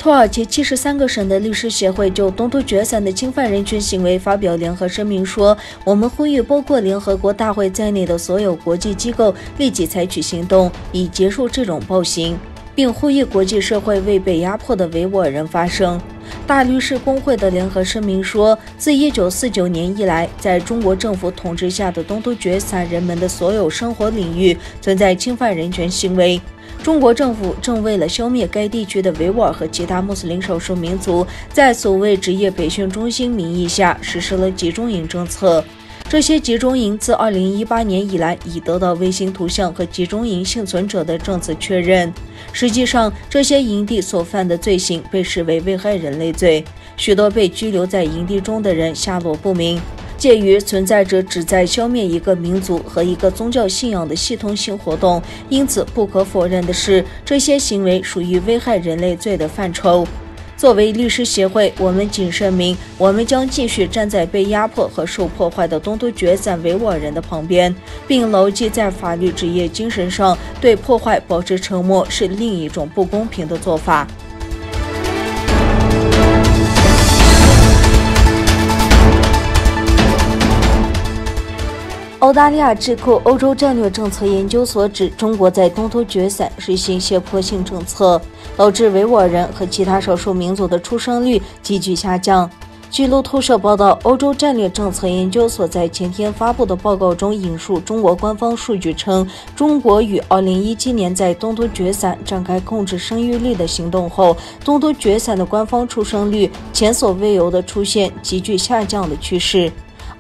土耳其73个省的律师协会就东突厥散的侵犯人权行为发表联合声明说，我们呼吁包括联合国大会在内的所有国际机构立即采取行动，以结束这种暴行，并呼吁国际社会为被压迫的维吾尔人发声。大律师公会的联合声明说，自1949年以来，在中国政府统治下的东突厥散人们的所有生活领域存在侵犯人权行为。中国政府正为了消灭该地区的维吾尔和其他穆斯林少数民族，在所谓职业培训中心名义下实施了集中营政策。这些集中营自2018年以来已得到卫星图像和集中营幸存者的证词确认。实际上，这些营地所犯的罪行被视为危害人类罪，许多被拘留在营地中的人下落不明。介于存在着旨在消灭一个民族和一个宗教信仰的系统性活动，因此不可否认的是，这些行为属于危害人类罪的范畴。作为律师协会，我们谨声明，我们将继续站在被压迫和受破坏的东突厥散维吾尔人的旁边，并牢记在法律职业精神上，对破坏保持沉默是另一种不公平的做法。澳大利亚智库欧洲战略政策研究所指，中国在东突厥散实行胁迫性政策，导致维吾尔人和其他少数民族的出生率急剧下降。据路透社报道，欧洲战略政策研究所在前天发布的报告中引述中国官方数据称，中国于2017年在东突厥散展开控制生育率的行动后，东突厥散的官方出生率前所未有的出现急剧下降的趋势。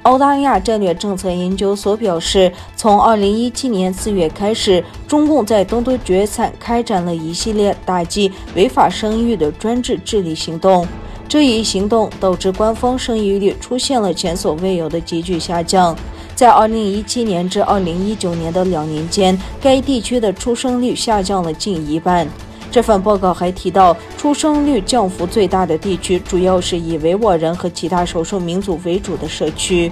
澳大利亚战略政策研究所表示，从2017年4月开始，中共在东突厥散开展了一系列打击违法生育的专制治理行动。这一行动导致官方生育率出现了前所未有的急剧下降。在2017年至2019年的2年间，该地区的出生率下降了近一半。这份报告还提到，出生率降幅最大的地区主要是以维吾尔人和其他少数民族为主的社区。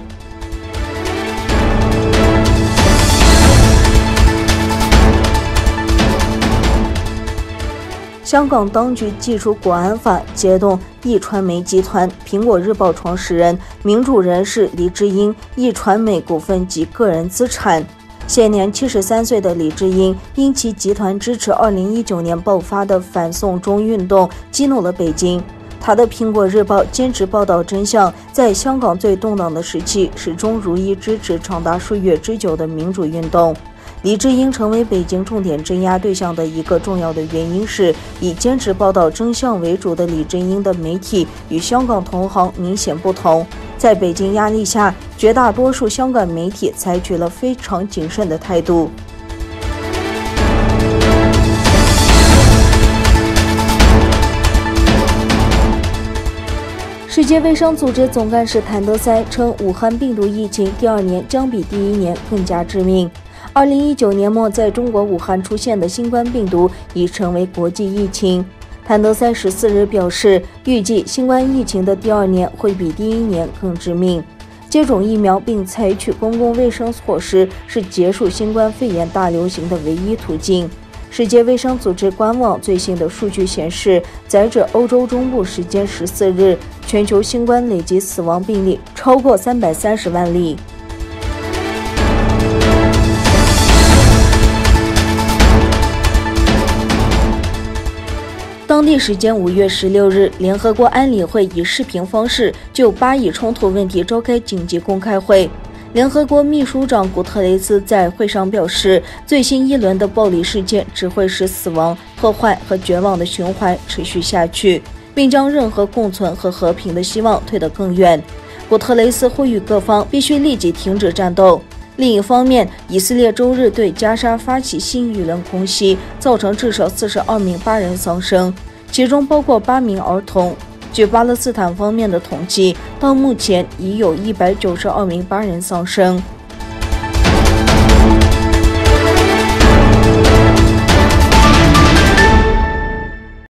香港当局祭出国安法，揭动壹传媒集团、苹果日报创始人、民主人士黎智英壹传媒股份及个人资产。现年73岁的黎智英因其集团支持2019年爆发的反送中运动，激怒了北京。他的苹果日报坚持报道真相，在香港最动荡的时期，始终如一支持长达数月之久的民主运动。黎智英成为北京重点镇压对象的一个重要的原因是，以坚持报道真相为主的黎智英的媒体与香港同行明显不同。在北京压力下，绝大多数香港媒体采取了非常谨慎的态度。世界卫生组织总干事谭德塞称，武汉病毒疫情第2年将比第1年更加致命。2019年末在中国武汉出现的新冠病毒已成为国际疫情。谭德塞14日表示，预计新冠疫情的第2年会比第1年更致命。接种疫苗并采取公共卫生措施是结束新冠肺炎大流行的唯一途径。世界卫生组织官网最新的数据显示，截至欧洲中部时间14日，全球新冠累计死亡病例超过330万例。当地时间5月16日，联合国安理会以视频方式就巴以冲突问题召开紧急公开会。联合国秘书长古特雷斯在会上表示，最新一轮的暴力事件只会使死亡、破坏和绝望的循环持续下去，并将任何共存和和平的希望推得更远。古特雷斯呼吁各方必须立即停止战斗。另一方面，以色列周日对加沙发起新一轮空袭，造成至少42名巴人丧生，其中包括8名儿童。据巴勒斯坦方面的统计，到目前已有192名巴人丧生。